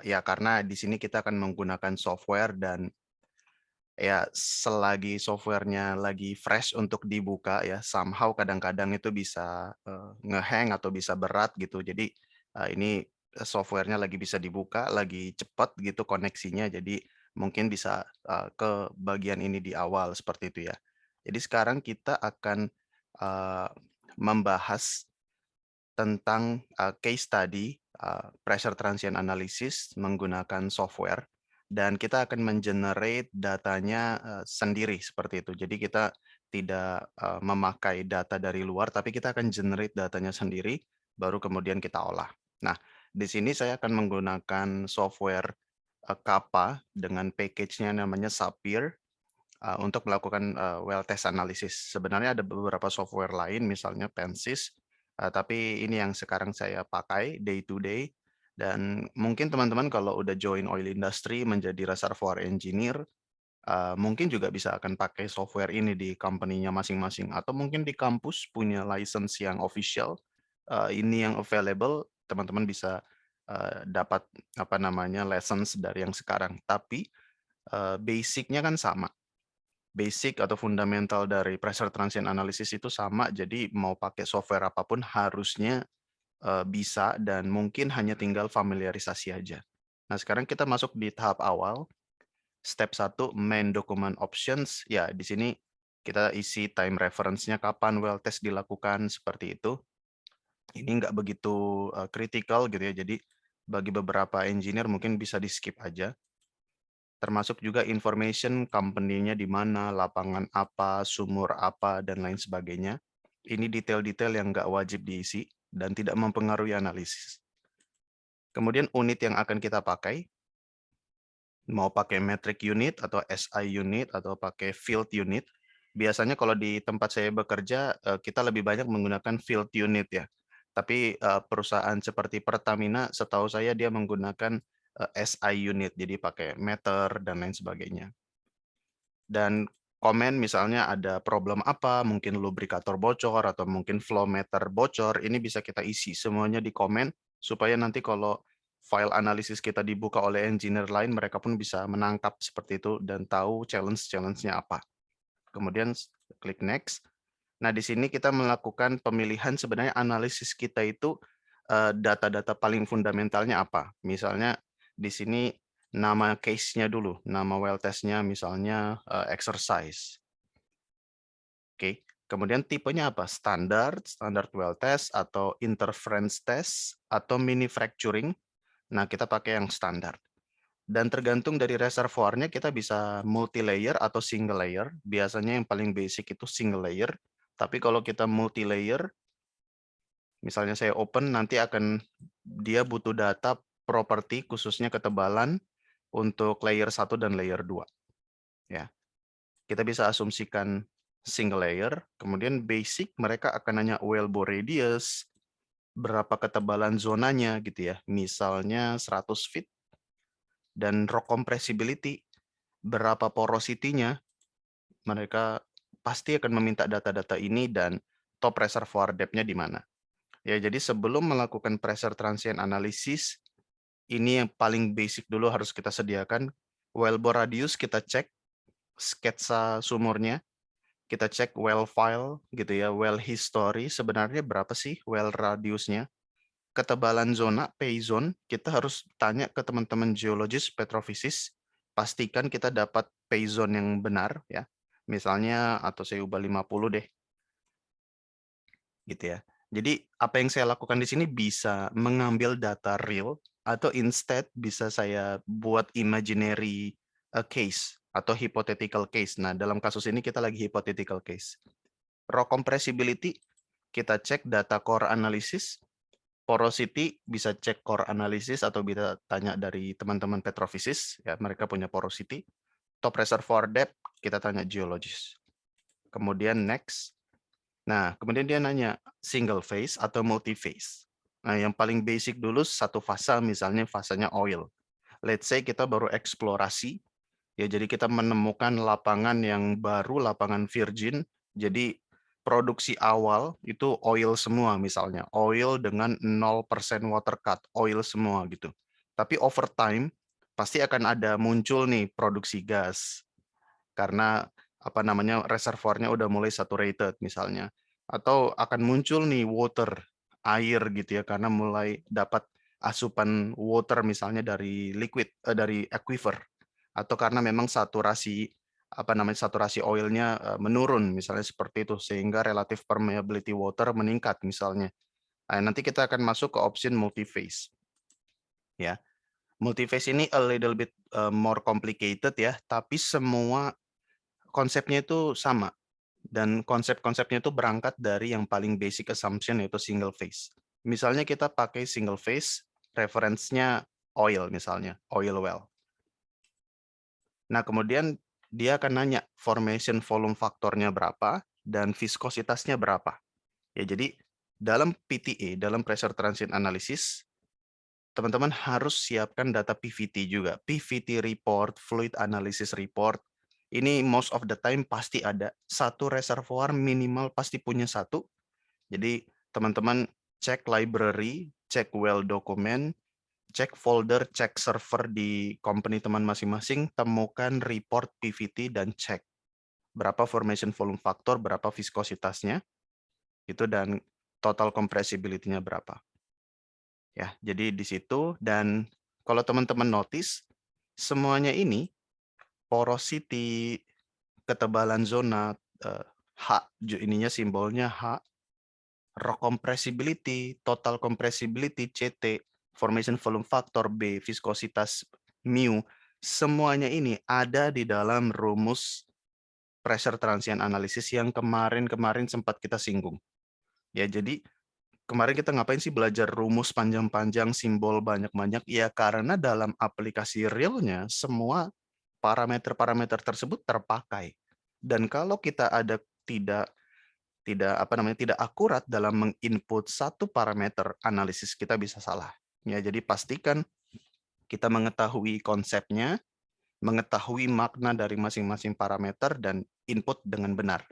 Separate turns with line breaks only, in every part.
Ya karena di sini kita akan menggunakan software dan ya selagi software-nya lagi fresh untuk dibuka ya, somehow kadang-kadang itu bisa, nge-hang atau bisa berat gitu. Jadi, ini, software-nya lagi bisa dibuka, lagi cepat gitu koneksinya, jadi mungkin bisa, ke bagian ini di awal, seperti itu ya. Jadi sekarang kita akan, membahas tentang, case study, pressure transient analysis menggunakan software dan kita akan datanya, sendiri seperti itu. Jadi kita tidak, memakai data dari luar, tapi kita akan generate datanya sendiri, baru kemudian kita olah. Nah, di sini saya akan menggunakan software, Kappa dengan package-nya namanya Zapier, untuk melakukan, well test analysis. Sebenarnya ada beberapa software lain misalnya Pensys, tapi ini yang sekarang saya pakai day to day dan mungkin teman-teman kalau udah join oil industry menjadi reservoir engineer, mungkin juga bisa akan pakai software ini di company-nya masing-masing atau mungkin di kampus punya license yang official, ini yang available, teman-teman bisa, dapat apa namanya, lessons dari yang sekarang. Tapi, basic-nya kan sama. Basic atau fundamental dari pressure transient analysis itu sama, jadi mau pakai software apapun harusnya, bisa dan mungkin hanya tinggal familiarisasi aja. Nah, sekarang kita masuk di tahap awal, step satu main document options. Ya, di sini kita isi time reference-nya kapan well test dilakukan, seperti itu. Ini nggak begitu, kritikal gitu ya, jadi bagi beberapa engineer mungkin bisa di-skip aja. Termasuk juga information company-nya di mana, lapangan apa, sumur apa, dan lain sebagainya. Ini detail-detail yang nggak wajib diisi dan tidak mempengaruhi analisis. Kemudian unit yang akan kita pakai, mau pakai metric unit atau SI unit atau pakai field unit. Biasanya kalau di tempat saya bekerja, kita lebih banyak menggunakan field unit ya. Tapi, perusahaan seperti Pertamina setahu saya dia menggunakan, SI unit, jadi pakai meter dan lain sebagainya. Dan komen misalnya ada problem apa, mungkin lubrikator bocor atau mungkin flow meter bocor, ini bisa kita isi semuanya di komen, supaya nanti kalau file analisis kita dibuka oleh engineer lain, mereka pun bisa menangkap seperti itu dan tahu challenge-nya apa. Kemudian klik next. Nah, di sini kita melakukan pemilihan sebenarnya analisis kita itu, data-data paling fundamentalnya apa. Misalnya di sini nama case-nya dulu, nama well test-nya misalnya, exercise, oke. Kemudian tipenya apa? Standard, standard well test, atau interference test, atau mini fracturing. Nah, kita pakai yang standar. Dan tergantung dari reservoirnya kita bisa multi layer atau single layer. Biasanya yang paling basic itu single layer. Tapi kalau kita multi layer, misalnya saya open, nanti akan dia butuh data properti khususnya ketebalan untuk layer satu dan layer 2. Ya. Kita bisa asumsikan single layer, kemudian basic mereka akan nanya well bore radius, berapa ketebalan zonanya gitu ya. Misalnya 100 feet dan rock compressibility, berapa porosity-nya. Mereka pasti akan meminta data-data ini dan top reservoir depth-nya di mana. Ya, jadi sebelum melakukan pressure transient analysis, ini yang paling basic dulu harus kita sediakan. Wellbore radius kita cek, sketsa sumurnya, kita cek well file gitu ya, well history sebenarnya berapa sih well radiusnya. Ketebalan zona, pay zone, kita harus tanya ke teman-teman geologis, petrofisis, pastikan kita dapat pay zone yang benar ya. Misalnya atau saya ubah 50 deh, gitu ya. Jadi apa yang saya lakukan di sini bisa mengambil data real atau instead bisa saya buat imaginary case atau hypothetical case. Nah, dalam kasus ini kita lagi hypothetical case. Rock compressibility kita cek data core analysis, porosity bisa cek core analysis atau bisa tanya dari teman-teman petrofisis ya, mereka punya porosity. Top reservoir depth kita tanya geologis. Kemudian next. Nah, kemudian dia nanya single phase atau multi phase. Nah, yang paling basic dulu satu fase, misalnya fasenya oil. Let's say kita baru eksplorasi, ya jadi kita menemukan lapangan yang baru, lapangan virgin, jadi produksi awal itu oil semua misalnya, oil dengan 0% water cut, oil semua gitu. Tapi over time pasti akan ada muncul nih produksi gas karena apa namanya reservoirnya udah mulai saturated misalnya, atau akan muncul nih water air gitu ya karena mulai dapat asupan water misalnya dari dari aquifer atau karena memang saturasi apa namanya saturasi oilnya menurun misalnya seperti itu sehingga relative permeability water meningkat misalnya. Nah, nanti kita akan masuk ke option multi-phase ya. Multi-phase ini a little bit more complicated ya, tapi semua konsepnya itu sama dan konsep-konsepnya itu berangkat dari yang paling basic assumption yaitu single phase. Misalnya kita pakai single phase, reference-nya oil misalnya, oil well. Nah, kemudian dia akan nanya formation volume faktornya berapa dan viskositasnya berapa. Ya, jadi dalam PTA, dalam pressure transient analysis, teman-teman harus siapkan data PVT juga. PVT report, fluid analysis report. Ini most of the time pasti ada. Satu reservoir minimal pasti punya satu. Jadi teman-teman cek library, cek well document, cek folder, cek server di company teman masing-masing, temukan report PVT dan cek berapa formation volume factor, berapa viskositasnya, itu dan total compressibility-nya berapa. Ya, jadi di situ dan kalau teman-teman notice semuanya ini porosity, ketebalan zona H, ininya simbolnya H, rock compressibility, total compressibility CT, formation volume factor B, viskositas mu, semuanya ini ada di dalam rumus pressure transient analysis yang kemarin-kemarin sempat kita singgung. Ya, jadi kemarin kita ngapain sih belajar rumus panjang-panjang, simbol banyak-banyak? Ya karena dalam aplikasi realnya semua parameter-parameter tersebut terpakai. Dan kalau kita ada tidak tidak apa namanya tidak akurat dalam menginput satu parameter, analisis kita bisa salah. Ya, jadi pastikan kita mengetahui konsepnya, mengetahui makna dari masing-masing parameter dan input dengan benar.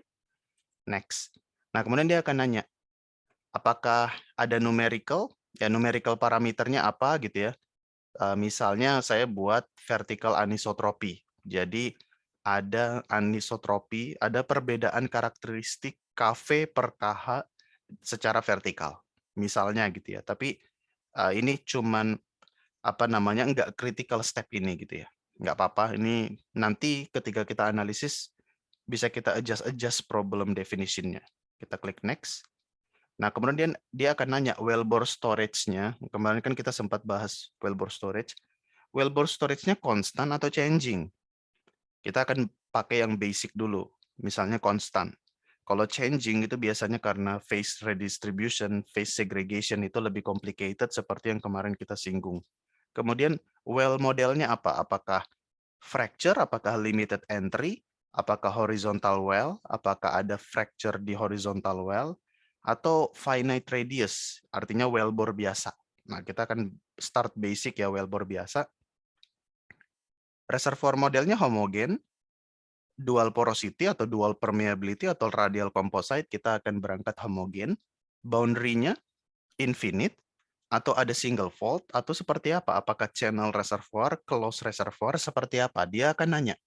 Next. Nah, kemudian dia akan nanya, apakah ada numerical? Ya, numerical parameternya apa gitu ya. Misalnya saya buat vertical anisotropi. Jadi ada anisotropi, ada perbedaan karakteristik KV per KH secara vertikal. Misalnya gitu ya. Tapi ini cuman apa namanya enggak critical step ini gitu ya. Enggak apa-apa. Ini nanti ketika kita analisis bisa kita adjust problem definition-nya. Kita klik next. Nah, kemudian dia akan nanya wellbore storage-nya. Kemarin kan kita sempat bahas wellbore storage. Wellbore storage-nya konstan atau changing? Kita akan pakai yang basic dulu, misalnya konstan. Kalau changing itu biasanya karena phase redistribution, phase segregation itu lebih complicated seperti yang kemarin kita singgung. Kemudian well modelnya apa? Apakah fracture, apakah limited entry, apakah horizontal well, apakah ada fracture di horizontal well, atau finite radius, artinya wellbore biasa. Nah, kita akan start basic ya wellbore biasa. Reservoir modelnya homogen, dual porosity atau dual permeability atau radial composite, kita akan berangkat homogen. Boundary-nya infinite, atau ada single fault, atau seperti apa? Apakah channel reservoir, close reservoir, seperti apa? Dia akan nanya.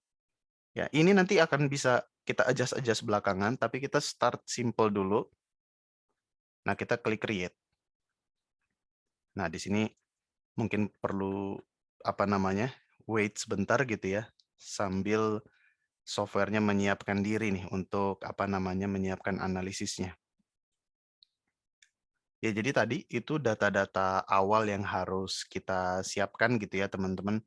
Ya, ini nanti akan bisa kita adjust-adjust belakangan, tapi kita start simple dulu. Nah, kita klik create. Nah, di sini mungkin perlu apa namanya? Wait sebentar gitu ya, sambil softwarenya menyiapkan diri nih untuk apa namanya? Menyiapkan analisisnya. Ya, jadi tadi itu data-data awal yang harus kita siapkan gitu ya, teman-teman.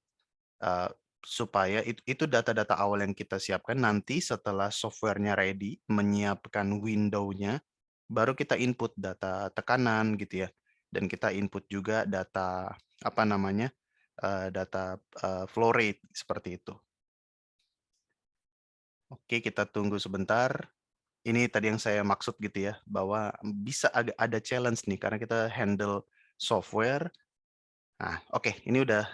eh, supaya itu data-data awal yang kita siapkan nanti setelah softwarenya ready, menyiapkan window-nya, baru kita input data tekanan gitu ya. Dan kita input juga data apa namanya? Data flow rate seperti itu. Oke, kita tunggu sebentar. Ini tadi yang saya maksud gitu ya, bahwa bisa agak ada challenge nih karena kita handle software. Nah, oke, ini udah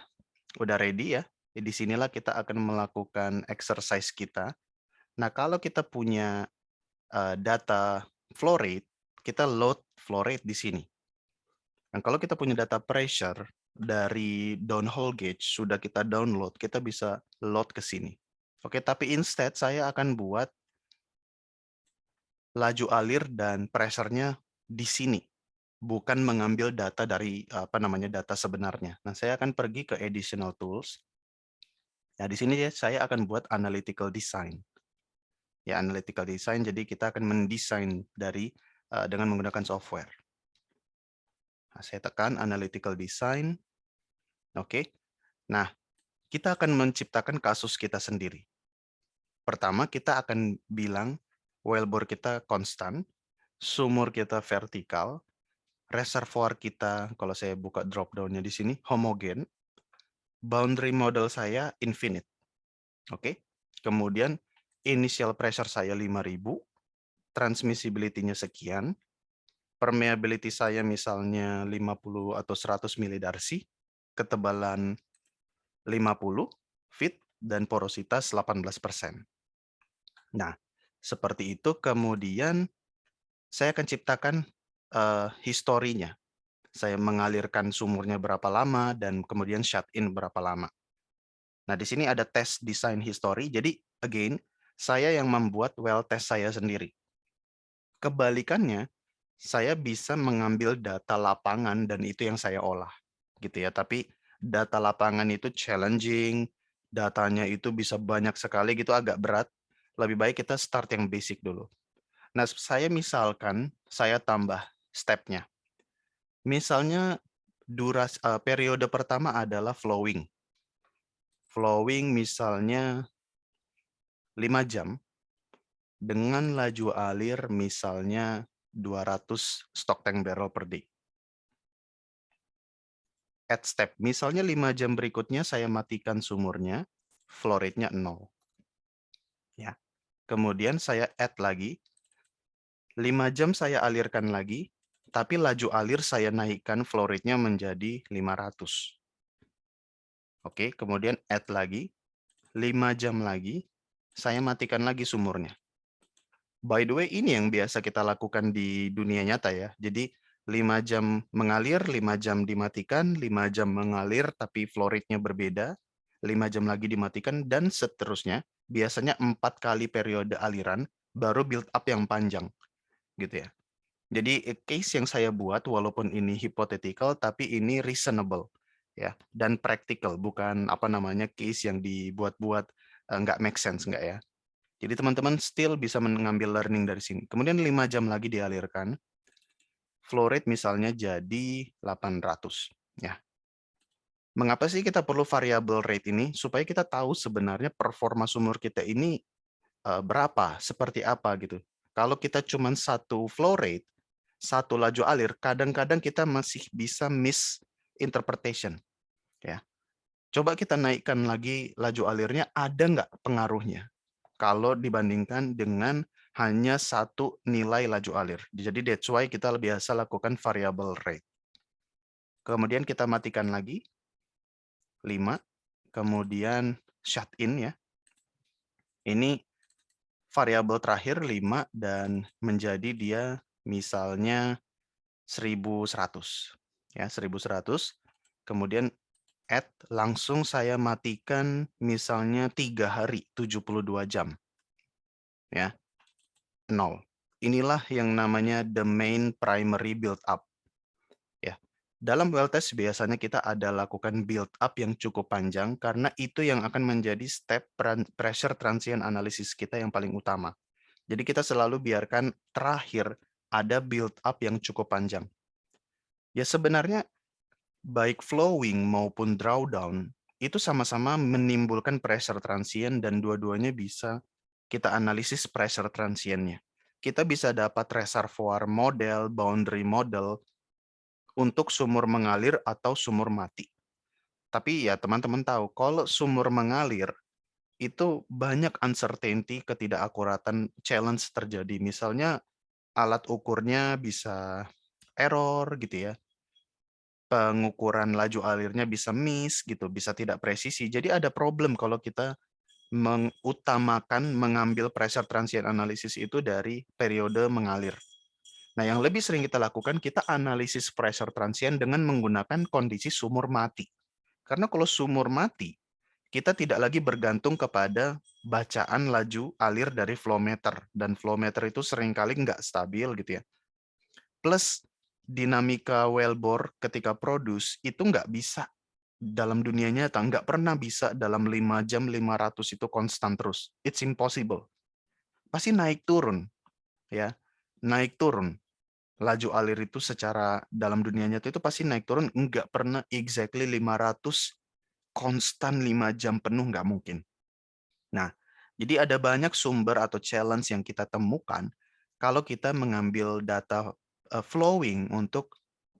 ready ya. Di sinilah kita akan melakukan exercise kita. Nah, kalau kita punya data flow rate, kita load flow rate di sini. Dan kalau kita punya data pressure, dari downhole gauge sudah kita download, kita bisa load ke sini. Oke, tapi instead saya akan buat laju alir dan pressure-nya di sini, bukan mengambil data dari data sebenarnya. Nah, saya akan pergi ke additional tools. Nah, di sini ya saya akan buat analytical design. Ya, analytical design, jadi kita akan mendesain dengan menggunakan software. Nah, saya tekan analytical design. Oke. Nah, kita akan menciptakan kasus kita sendiri. Pertama, kita akan bilang wellbore kita konstan, sumur kita vertikal, reservoir kita, kalau saya buka drop down-nya di sini, homogen, boundary model saya infinite. Oke. Kemudian initial pressure saya 5.000, transmissibility-nya sekian, permeability saya misalnya 50 atau 100 milidarsi, ketebalan 50 feet, dan porositas 18%. Nah, seperti itu. Kemudian saya akan ciptakan historinya. Saya mengalirkan sumurnya berapa lama dan kemudian shut in berapa lama. Nah, di sini ada test design history. Jadi, again, saya yang membuat well test saya sendiri. Kebalikannya, saya bisa mengambil data lapangan dan itu yang saya olah, gitu ya. Tapi data lapangan itu challenging, datanya itu bisa banyak sekali gitu, agak berat. Lebih baik kita start yang basic dulu. Nah, saya tambah step-nya. Misalnya periode pertama adalah flowing. Flowing misalnya 5 jam dengan laju alir misalnya 200 stock tank barrel per day. Add step, misalnya 5 jam berikutnya saya matikan sumurnya, flow rate-nya 0. Ya. Kemudian saya add lagi, 5 jam saya alirkan lagi, tapi laju alir saya naikkan flow rate-nya menjadi 500. Oke, kemudian add lagi, 5 jam lagi, saya matikan lagi sumurnya. By the way, ini yang biasa kita lakukan di dunia nyata ya. Jadi 5 jam mengalir, 5 jam dimatikan, 5 jam mengalir tapi flow rate-nya berbeda, 5 jam lagi dimatikan, dan seterusnya. Biasanya 4 kali periode aliran, baru build up yang panjang. Gitu ya. Jadi case yang saya buat, walaupun ini hypothetical, tapi ini reasonable. Ya, dan practical, bukan case yang dibuat-buat, nggak make sense, nggak ya. Jadi teman-teman still bisa mengambil learning dari sini. Kemudian 5 jam lagi dialirkan, flow rate misalnya jadi 800. Ya. Mengapa sih kita perlu variable rate ini? Supaya kita tahu sebenarnya performa sumur kita ini berapa, seperti apa gitu. Kalau kita cuma satu flow rate, satu laju alir, kadang-kadang kita masih bisa misinterpretation. Ya. Coba kita naikkan lagi laju alirnya, ada nggak pengaruhnya? Kalau dibandingkan dengan hanya satu nilai laju alir. Jadi that's why kita biasa lakukan variable rate. Kemudian kita matikan lagi 5, kemudian shut in ya. Ini variabel terakhir 5 dan menjadi dia misalnya 1100. Ya, 1100. Kemudian add, langsung saya matikan misalnya 3 hari, 72 jam. Ya. 0. Inilah yang namanya the main primary build up. Ya. Dalam well test biasanya kita ada lakukan build up yang cukup panjang karena itu yang akan menjadi step pressure transient analysis kita yang paling utama. Jadi kita selalu biarkan terakhir ada build up yang cukup panjang. Ya sebenarnya baik flowing maupun drawdown itu sama-sama menimbulkan pressure transient dan dua-duanya bisa kita analisis pressure transientnya. Kita bisa dapat reservoir model, boundary model untuk sumur mengalir atau sumur mati. Tapi ya teman-teman tahu, kalau sumur mengalir, itu banyak uncertainty, ketidakakuratan, challenge terjadi. Misalnya alat ukurnya bisa error gitu ya. Pengukuran laju alirnya bisa miss gitu, bisa tidak presisi. Jadi ada problem kalau kita mengutamakan mengambil pressure transient analysis itu dari periode mengalir. Nah, yang lebih sering kita lakukan, kita analisis pressure transient dengan menggunakan kondisi sumur mati. Karena kalau sumur mati, kita tidak lagi bergantung kepada bacaan laju alir dari flow meter. Dan flow meter itu seringkali nggak stabil gitu ya. Plus, dinamika wellbore ketika produce itu nggak bisa dalam dunia nyata, nggak pernah bisa dalam 5 jam 500 itu konstan terus. It's impossible. Pasti naik turun, ya. Naik turun. Laju alir itu secara dalam dunia nyata itu pasti naik turun, nggak pernah exactly 500 konstan 5 jam penuh, nggak mungkin. Nah, jadi ada banyak sumber atau challenge yang kita temukan kalau kita mengambil data flowing untuk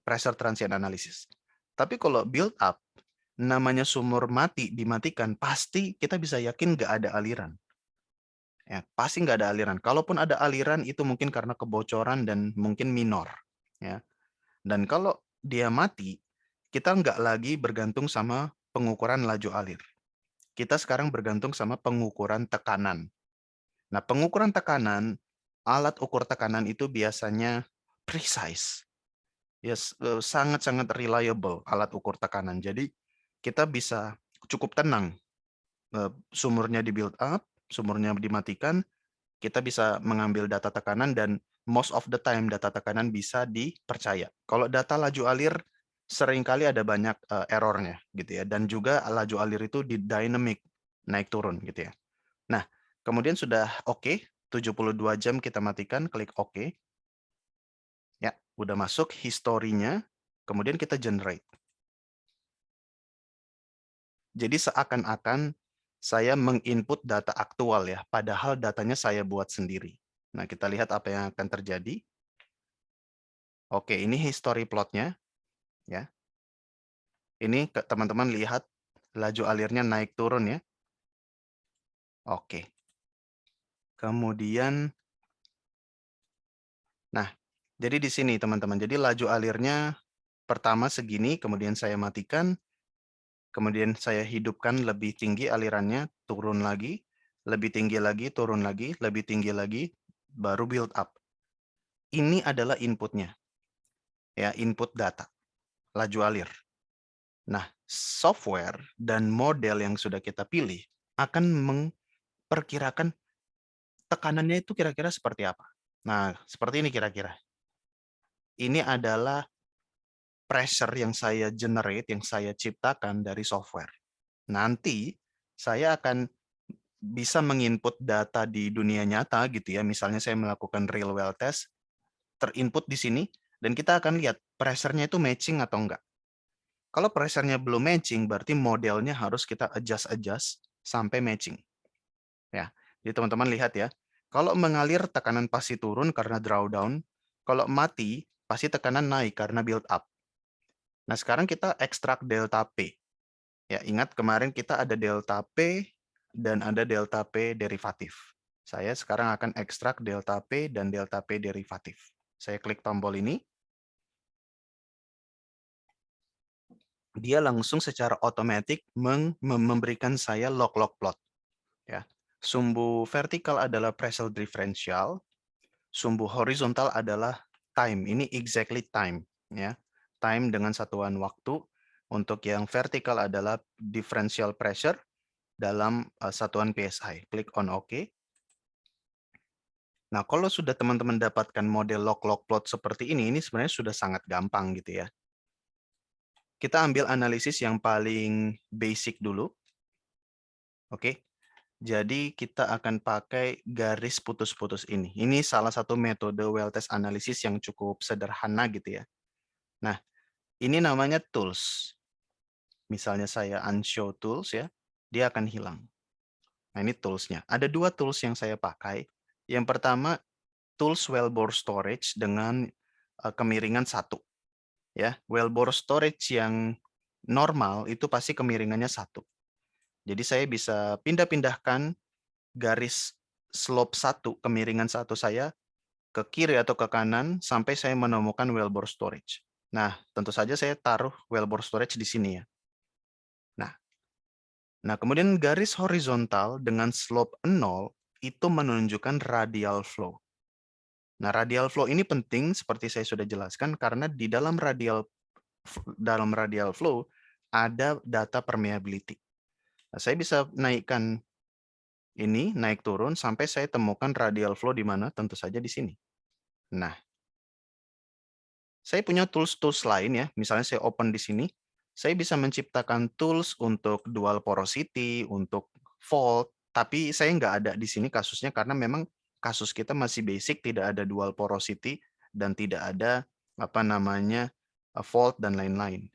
pressure transient analysis. Tapi kalau build up, namanya sumur mati dimatikan, pasti kita bisa yakin nggak ada aliran. Ya, pasti nggak ada aliran. Kalaupun ada aliran, itu mungkin karena kebocoran dan mungkin minor. Ya. Dan kalau dia mati, kita nggak lagi bergantung sama pengukuran laju alir. Kita sekarang bergantung sama pengukuran tekanan. Nah, pengukuran tekanan, alat ukur tekanan itu biasanya precise. Yes, sangat-sangat reliable alat ukur tekanan. Jadi kita bisa cukup tenang. Sumurnya di build up, sumurnya dimatikan, kita bisa mengambil data tekanan dan most of the time data tekanan bisa dipercaya. Kalau data laju alir seringkali ada banyak errornya gitu ya, dan juga laju alir itu di dynamic naik turun gitu ya. Nah, kemudian sudah oke, 72 jam kita matikan, klik oke. Ya, udah masuk historinya, kemudian kita generate. Jadi seakan-akan saya menginput data aktual ya, padahal datanya saya buat sendiri. Nah, kita lihat apa yang akan terjadi. Oke, ini history plotnya ya. Ini teman-teman lihat laju alirnya naik turun ya. Oke. Kemudian, nah, jadi di sini teman-teman. Jadi laju alirnya pertama segini, kemudian saya matikan, kemudian saya hidupkan lebih tinggi alirannya, turun lagi, lebih tinggi lagi, turun lagi, lebih tinggi lagi, baru build up. Ini adalah inputnya, ya, input data, laju alir. Nah, software dan model yang sudah kita pilih akan memperkirakan tekanannya itu kira-kira seperti apa. Nah, seperti ini kira-kira. Ini adalah pressure yang saya generate, yang saya ciptakan dari software. Nanti saya akan bisa menginput data di dunia nyata gitu ya. Misalnya saya melakukan real well test, terinput di sini, dan kita akan lihat pressure-nya itu matching atau enggak. Kalau pressure-nya belum matching, berarti modelnya harus kita adjust sampai matching. Ya, jadi teman-teman lihat ya. Kalau mengalir tekanan pasti turun karena drawdown. Kalau mati pasti tekanan naik karena build up. Nah, sekarang kita ekstrak delta P. Ya, ingat kemarin kita ada delta P dan ada delta P derivatif. Saya sekarang akan ekstrak delta P dan delta P derivatif. Saya klik tombol ini. Dia langsung secara otomatis memberikan saya log-log plot. Ya. Sumbu vertikal adalah pressure differential, sumbu horizontal adalah time. Ini exactly time, ya. Time dengan satuan waktu. Untuk yang vertikal adalah differential pressure dalam satuan PSI. Klik on OK. Nah, kalau sudah teman-teman dapatkan model log-log plot seperti ini sebenarnya sudah sangat gampang gitu ya. Kita ambil analisis yang paling basic dulu. Oke. Jadi kita akan pakai garis putus-putus ini. Ini salah satu metode well test analysis yang cukup sederhana gitu ya. Nah, ini namanya tools. Misalnya saya unshow tools ya, dia akan hilang. Nah, ini toolsnya. Ada dua tools yang saya pakai. Yang pertama, tools wellbore storage dengan kemiringan 1. Ya, wellbore storage yang normal itu pasti kemiringannya 1. Jadi saya bisa pindah-pindahkan garis slope 1, kemiringan 1 saya ke kiri atau ke kanan sampai saya menemukan wellbore storage. Nah, tentu saja saya taruh wellbore storage di sini ya. Nah, kemudian garis horizontal dengan slope 0 itu menunjukkan radial flow. Nah, radial flow ini penting seperti saya sudah jelaskan karena di dalam radial flow ada data permeability. Nah, saya bisa naikkan ini, naik turun sampai saya temukan radial flow di mana, tentu saja di sini. Nah, saya punya tools-tools lain ya, misalnya saya open di sini, saya bisa menciptakan tools untuk dual porosity, untuk fault, tapi saya nggak ada di sini kasusnya karena memang kasus kita masih basic, tidak ada dual porosity dan tidak ada apa namanya fault dan lain-lain.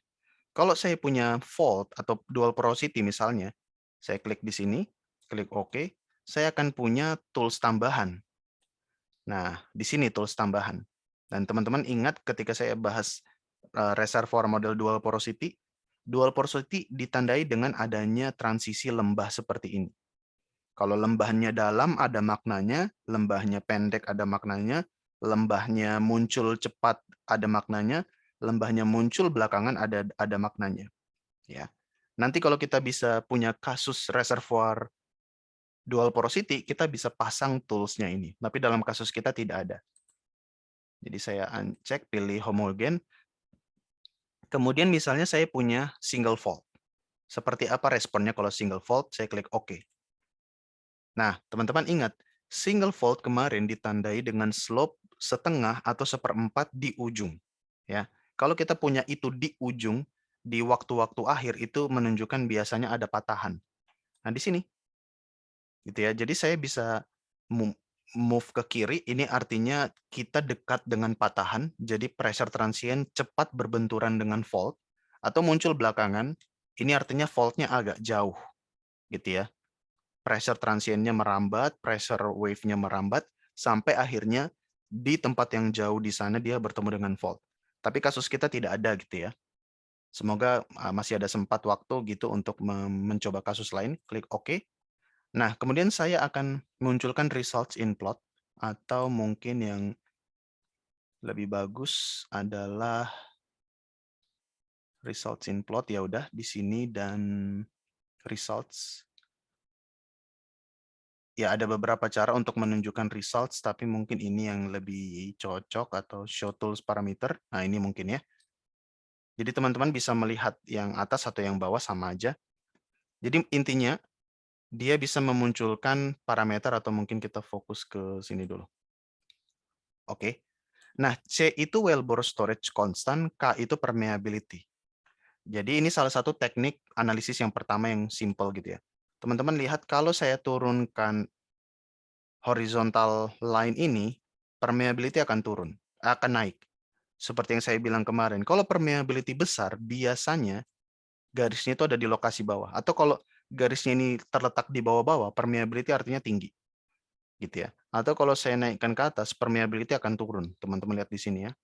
Kalau saya punya fault atau dual porosity misalnya, saya klik di sini, klik OK, saya akan punya tools tambahan. Nah, di sini tools tambahan. Dan teman-teman ingat ketika saya bahas reservoir model dual porosity ditandai dengan adanya transisi lembah seperti ini. Kalau lembahnya dalam ada maknanya, lembahnya pendek ada maknanya, lembahnya muncul cepat ada maknanya, lembahnya muncul belakangan ada maknanya. Ya. Nanti kalau kita bisa punya kasus reservoir dual porosity, kita bisa pasang tools-nya ini. Tapi dalam kasus kita tidak ada. Jadi saya uncek, pilih homogen. Kemudian misalnya saya punya single fault. Seperti apa responnya kalau single fault? Saya klik OK. Nah, teman-teman ingat, single fault kemarin ditandai dengan slope setengah atau seperempat di ujung. Ya, kalau kita punya itu di ujung, di waktu-waktu akhir itu menunjukkan biasanya ada patahan. Nah, di sini gitu ya. Jadi saya bisa move ke kiri, ini artinya kita dekat dengan patahan, jadi pressure transient cepat berbenturan dengan fault, atau muncul belakangan, ini artinya fault-nya agak jauh, gitu ya. Pressure transientnya merambat, pressure wave-nya merambat, sampai akhirnya di tempat yang jauh di sana dia bertemu dengan fault. Tapi kasus kita tidak ada gitu ya. Semoga masih ada sempat waktu gitu untuk mencoba kasus lain. Klik OK. Nah, kemudian saya akan munculkan results in plot, atau mungkin yang lebih bagus adalah results in plot, ya udah di sini dan results. Ya, ada beberapa cara untuk menunjukkan results, tapi mungkin ini yang lebih cocok atau show tools parameter. Nah, ini mungkin ya. Jadi teman-teman bisa melihat yang atas atau yang bawah sama aja. Jadi intinya dia bisa memunculkan parameter atau mungkin kita fokus ke sini dulu. Oke. Nah, C itu wellbore storage constant, K itu permeability. Jadi ini salah satu teknik analisis yang pertama yang simple gitu ya. Teman-teman lihat kalau saya turunkan horizontal line ini, permeability akan turun, akan naik. Seperti yang saya bilang kemarin, kalau permeability besar, biasanya garisnya itu ada di lokasi bawah. Atau kalau garisnya ini terletak di bawah-bawah, permeability artinya tinggi. Gitu ya. Atau kalau saya naikkan ke atas, permeability akan turun. Teman-teman lihat di sini ya.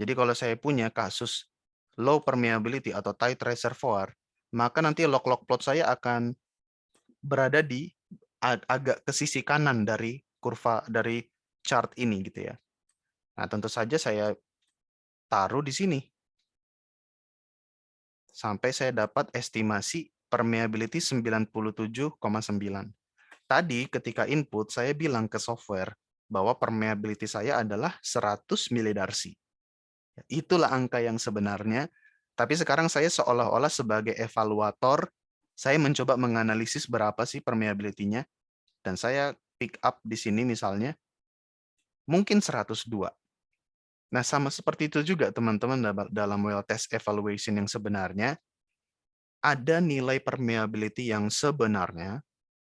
Jadi kalau saya punya kasus low permeability atau tight reservoir, maka nanti log-log plot saya akan berada di agak ke sisi kanan dari kurva dari chart ini gitu ya. Nah, tentu saja saya taruh di sini sampai saya dapat estimasi permeability 97,9. Tadi ketika input saya bilang ke software bahwa permeability saya adalah 100 milidarcy. Itulah angka yang sebenarnya, tapi sekarang saya seolah-olah sebagai evaluator, saya mencoba menganalisis berapa sih permeability-nya, dan saya pick up di sini misalnya, mungkin 102. Nah, sama seperti itu juga teman-teman dalam well test evaluation yang sebenarnya, ada nilai permeability yang sebenarnya,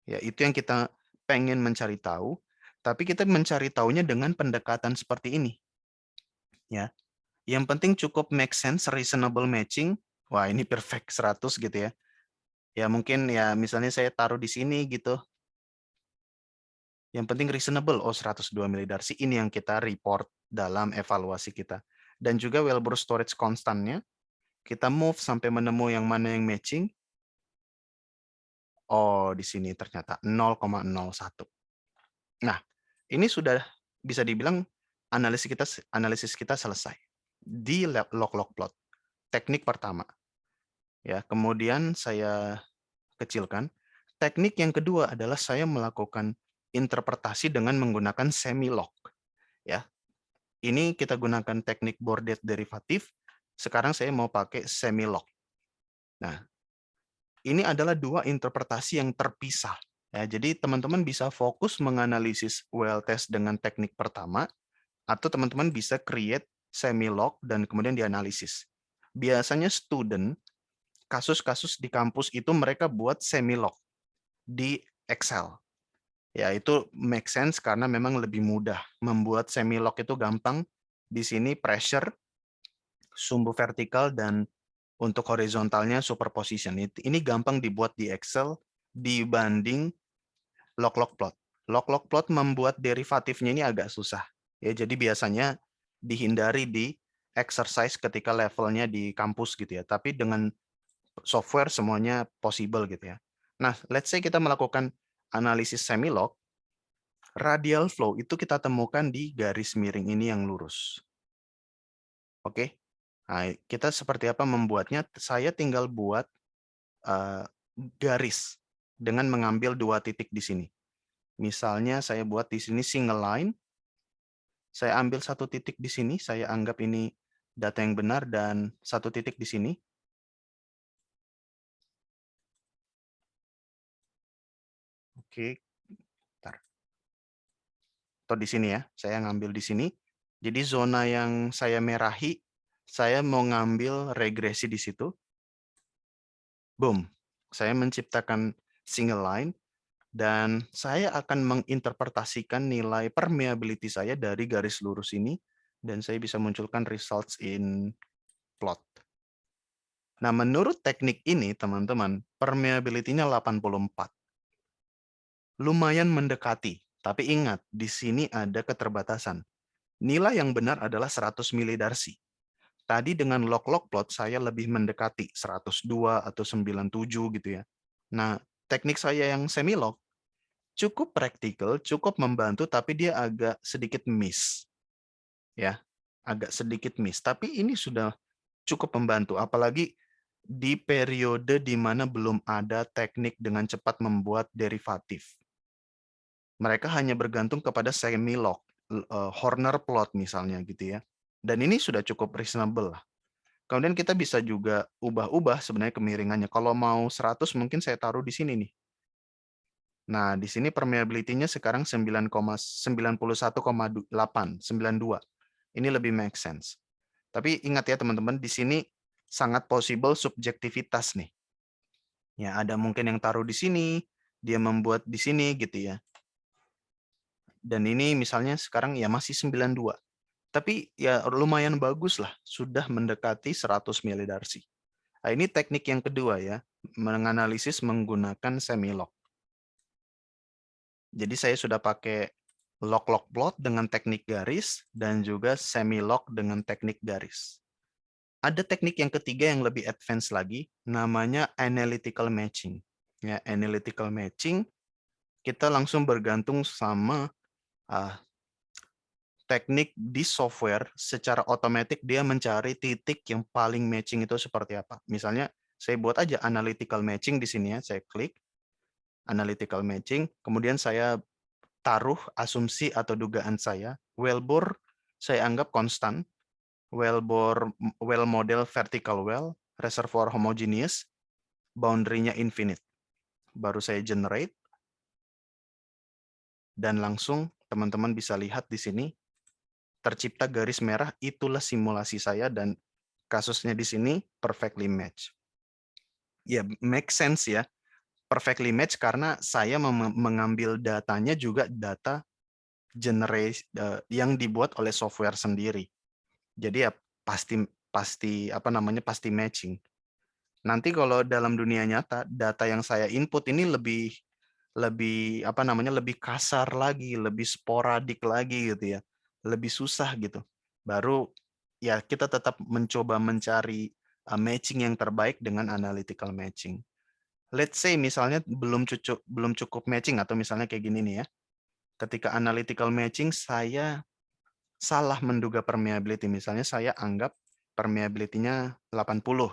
ya itu yang kita pengen mencari tahu, tapi kita mencari tahunya dengan pendekatan seperti ini. Ya, yang penting cukup make sense, reasonable matching. Wah, ini perfect 100 gitu ya. Ya mungkin ya misalnya saya taruh di sini gitu. Yang penting reasonable. Oh, 102 milidarsi. Ini yang kita report dalam evaluasi kita. Dan juga wellbore storage constantnya. Kita move sampai menemu yang mana yang matching. Oh, di sini ternyata 0,01. Nah, ini sudah bisa dibilang analisis kita selesai. Di log-log plot. Teknik pertama. Ya, kemudian saya kecilkan. Teknik yang kedua adalah saya melakukan interpretasi dengan menggunakan semi-log, ya. Ini kita gunakan teknik bordet derivatif, sekarang saya mau pakai semi-log. Nah, ini adalah dua interpretasi yang terpisah. Ya, jadi teman-teman bisa fokus menganalisis well test dengan teknik pertama, atau teman-teman bisa create semi-log dan kemudian dianalisis. Biasanya student, kasus-kasus di kampus itu mereka buat semi-log di Excel. Ya, itu make sense karena memang lebih mudah. Membuat semi-log itu gampang. Di sini pressure, sumbu vertikal, dan untuk horizontalnya superposition. Ini gampang dibuat di Excel dibanding log-log plot. Log-log plot membuat derivatifnya ini agak susah. Ya, jadi biasanya dihindari di exercise ketika levelnya di kampus gitu ya. Tapi dengan software semuanya possible gitu ya. Nah, let's say kita melakukan analisis semi-log, radial flow itu kita temukan di garis miring ini yang lurus. Oke. Nah, kita seperti apa membuatnya? Saya tinggal buat eh, garis dengan mengambil dua titik di sini. Misalnya saya buat di sini single line, saya ambil satu titik di sini, saya anggap ini data yang benar, dan satu titik di sini. Oke, bentar. Atau di sini ya, saya ngambil di sini. Jadi zona yang saya merahi, saya mau ngambil regresi di situ. Boom, saya menciptakan single line, dan saya akan menginterpretasikan nilai permeability saya dari garis lurus ini, dan saya bisa munculkan results in plot. Nah, menurut teknik ini, teman-teman, permeability-nya 84. Lumayan mendekati, tapi ingat, di sini ada keterbatasan. Nilai yang benar adalah 100 milidarsi. Tadi dengan log-log plot, saya lebih mendekati 102 atau 97 gitu ya. Nah, teknik saya yang semi-log, cukup praktikal, cukup membantu, tapi dia agak sedikit miss. Ya, agak sedikit miss. Tapi ini sudah cukup membantu, apalagi di periode di mana belum ada teknik dengan cepat membuat derivatif. Mereka hanya bergantung kepada semi-log, Horner plot misalnya gitu ya. Dan ini sudah cukup reasonable lah. Kemudian kita bisa juga ubah-ubah sebenarnya kemiringannya. Kalau mau 100 mungkin saya taruh di sini nih. Nah, di sini permeability-nya sekarang 91,892. Ini lebih make sense. Tapi ingat ya teman-teman, di sini sangat possible subjektivitas nih. Ya, ada mungkin yang taruh di sini, dia membuat di sini gitu ya. Dan ini misalnya sekarang ya masih 92. Tapi ya lumayan bagus lah, sudah mendekati 100 milidarsi. Nah, ini teknik yang kedua ya, menganalisis menggunakan semi-log. Jadi saya sudah pakai log-log plot dengan teknik garis dan juga semi-log dengan teknik garis. Ada teknik yang ketiga yang lebih advance lagi, namanya analytical matching. Ya, analytical matching kita langsung bergantung sama uh, teknik di software, secara otomatis dia mencari titik yang paling matching itu seperti apa. Misalnya saya buat aja analytical matching di sini ya, saya klik analytical matching, kemudian saya taruh asumsi atau dugaan saya, well bore saya anggap konstan, well bore well model vertical well, reservoir homogeneous, boundary-nya infinite. Baru saya generate, dan langsung teman-teman bisa lihat di sini tercipta garis merah, itulah simulasi saya, dan kasusnya di sini perfectly match. Ya, make sense ya. Perfectly match karena saya mengambil datanya juga data generate yang dibuat oleh software sendiri. Jadi ya pasti pasti apa namanya pasti matching. Nanti kalau dalam dunia nyata data yang saya input ini lebih lebih apa namanya lebih kasar lagi, lebih sporadik lagi gitu ya. Lebih susah gitu. Baru ya kita tetap mencoba mencari matching yang terbaik dengan analytical matching. Let's say misalnya belum cukup matching, atau misalnya kayak gini nih ya. Ketika analytical matching saya salah menduga permeability. Misalnya saya anggap permeability-nya 80.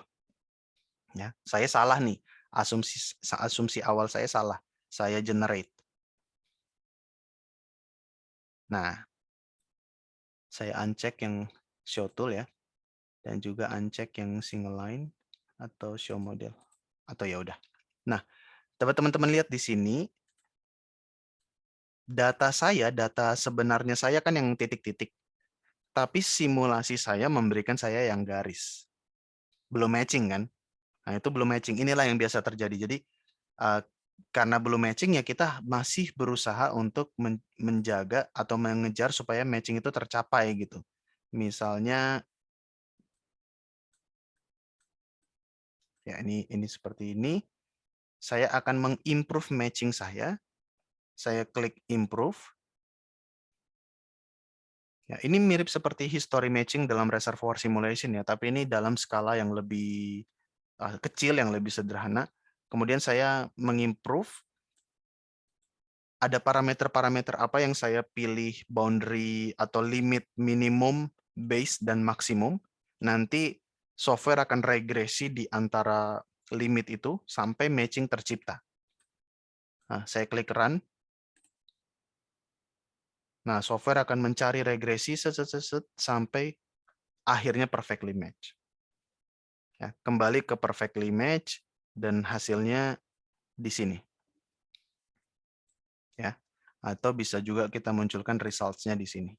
Ya, saya salah nih. Asumsi asumsi awal saya salah. Saya generate. Nah, saya uncheck yang show tool ya, dan juga uncheck yang single line atau show model. Atau ya udah. Nah, dapat teman-teman lihat di sini, data sebenarnya saya kan yang titik-titik, tapi simulasi saya memberikan saya yang garis. Belum matching kan? Nah, itu belum matching. Inilah yang biasa terjadi. Jadi, eh, karena belum matching ya kita masih berusaha untuk menjaga atau mengejar supaya matching itu tercapai gitu. Misalnya, ya ini seperti ini. Saya akan mengimprove matching saya. Saya klik improve. Ya, ini mirip seperti history matching dalam reservoir simulation ya, tapi ini dalam skala yang lebih kecil, yang lebih sederhana. Kemudian saya mengimprove, ada parameter-parameter apa yang saya pilih boundary atau limit minimum, base, dan maksimum. Nanti software akan regresi di antara limit itu sampai matching tercipta. Nah, saya klik run. Nah, software akan mencari regresi sampai akhirnya perfectly match. Ya, kembali ke perfectly match dan hasilnya di sini. Ya. Atau bisa juga kita munculkan results-nya di sini.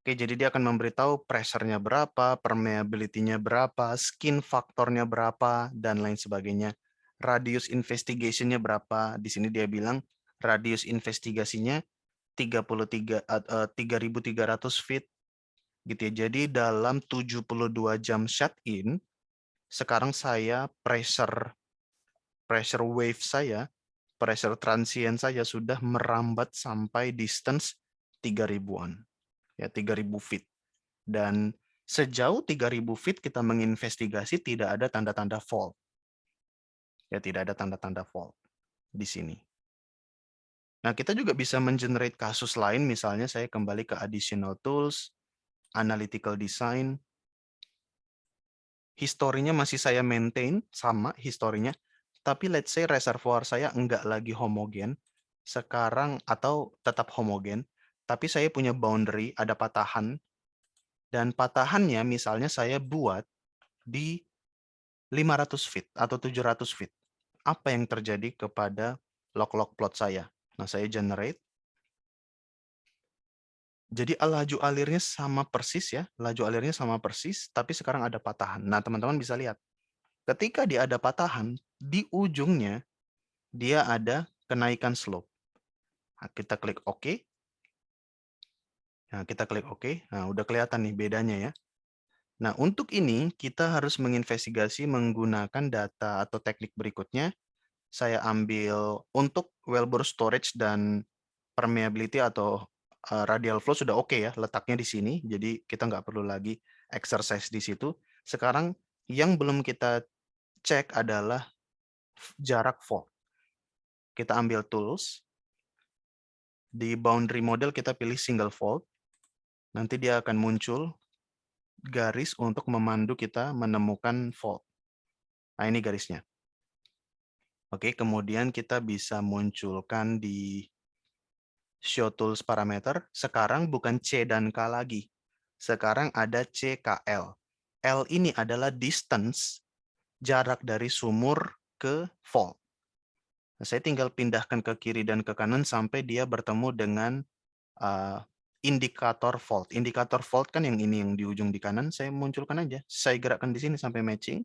Oke, jadi dia akan memberitahu pressure-nya berapa, permeability-nya berapa, skin faktornya berapa, dan lain sebagainya. Radius investigation-nya berapa. Di sini dia bilang radius investigasinya 3.300 feet. Gitu ya. Jadi dalam 72 jam shut-in, sekarang saya pressure wave saya, pressure transient saya sudah merambat sampai distance 3.000-an. Ya, 3.000 feet. Dan sejauh 3.000 feet kita menginvestigasi tidak ada tanda-tanda fault. Ya, tidak ada tanda-tanda fault di sini. Nah, kita juga bisa mengenerate kasus lain, misalnya saya kembali ke additional tools, analytical design. Historinya masih saya maintain, sama historinya, tapi let's say reservoir saya enggak lagi homogen, sekarang atau tetap homogen, tapi saya punya boundary, ada patahan, dan patahannya misalnya saya buat di 500 feet atau 700 feet. Apa yang terjadi kepada log-log plot saya? Nah, saya generate. Jadi laju alirnya sama persis ya, laju alirnya sama persis, tapi sekarang ada patahan. Nah, teman-teman bisa lihat, ketika dia ada patahan, di ujungnya dia ada kenaikan slope. Nah, kita klik OK. Nah, kita klik OK. Nah, udah kelihatan nih bedanya ya. Nah, untuk ini kita harus menginvestigasi menggunakan data atau teknik berikutnya. Saya ambil untuk wellbore storage dan permeability atau radial flow sudah oke ya, letaknya di sini. Jadi kita nggak perlu lagi exercise di situ. Sekarang yang belum kita cek adalah jarak fault. Kita ambil tools. Di boundary model kita pilih single fault. Nanti dia akan muncul garis untuk memandu kita menemukan fault. Nah, ini garisnya. Oke, kemudian kita bisa munculkan di show tools parameter. Sekarang bukan C dan K lagi. Sekarang ada CKL. L ini adalah distance, jarak dari sumur ke fault. Nah, saya tinggal pindahkan ke kiri dan ke kanan sampai dia bertemu dengan indikator fault. Indikator fault kan yang ini yang di ujung di kanan, saya munculkan aja. Saya gerakkan di sini sampai matching.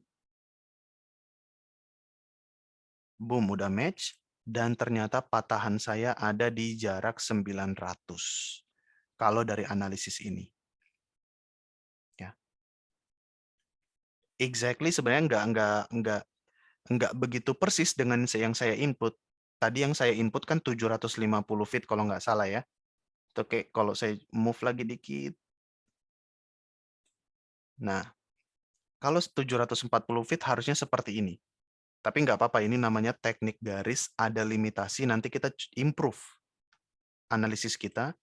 Boom, udah match. Dan ternyata patahan saya ada di jarak 900. Kalau dari analisis ini. Ya. Exactly sebenarnya nggak begitu persis dengan yang saya input. Tadi yang saya input kan 750 feet kalau nggak salah ya. Oke, kalau saya move lagi dikit. Nah, kalau 740 feet harusnya seperti ini. Tapi nggak apa-apa, ini namanya teknik garis, ada limitasi, nanti kita improve analisis kita.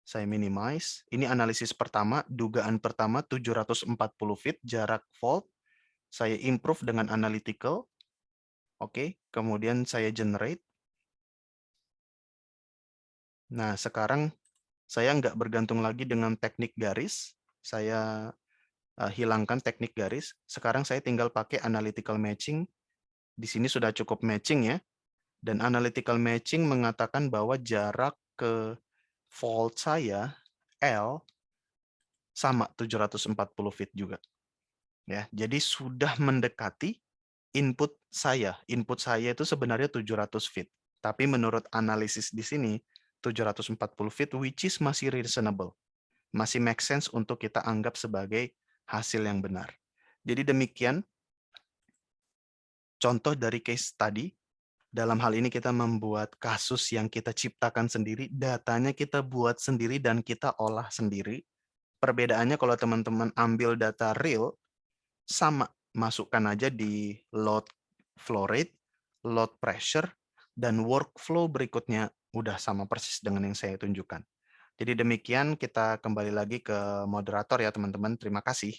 Saya minimize. Ini analisis pertama, dugaan pertama 740 feet, jarak fault. Saya improve dengan analytical. Oke, kemudian saya generate. Nah, sekarang saya nggak bergantung lagi dengan teknik garis, saya, hilangkan teknik garis, sekarang saya tinggal pakai analytical matching, di sini sudah cukup matching ya, dan analytical matching mengatakan bahwa jarak ke fault saya, L, sama 740 feet juga, ya. Jadi sudah mendekati input saya itu sebenarnya 700 feet, tapi menurut analisis di sini 740 feet which is masih reasonable, masih make sense untuk kita anggap sebagai hasil yang benar. Jadi demikian contoh dari case tadi, dalam hal ini kita membuat kasus yang kita ciptakan sendiri, datanya kita buat sendiri dan kita olah sendiri. Perbedaannya kalau teman-teman ambil data real, sama, masukkan aja di load flow rate, load pressure, dan workflow berikutnya udah sama persis dengan yang saya tunjukkan. Jadi demikian, kita kembali lagi ke moderator ya teman-teman. Terima kasih.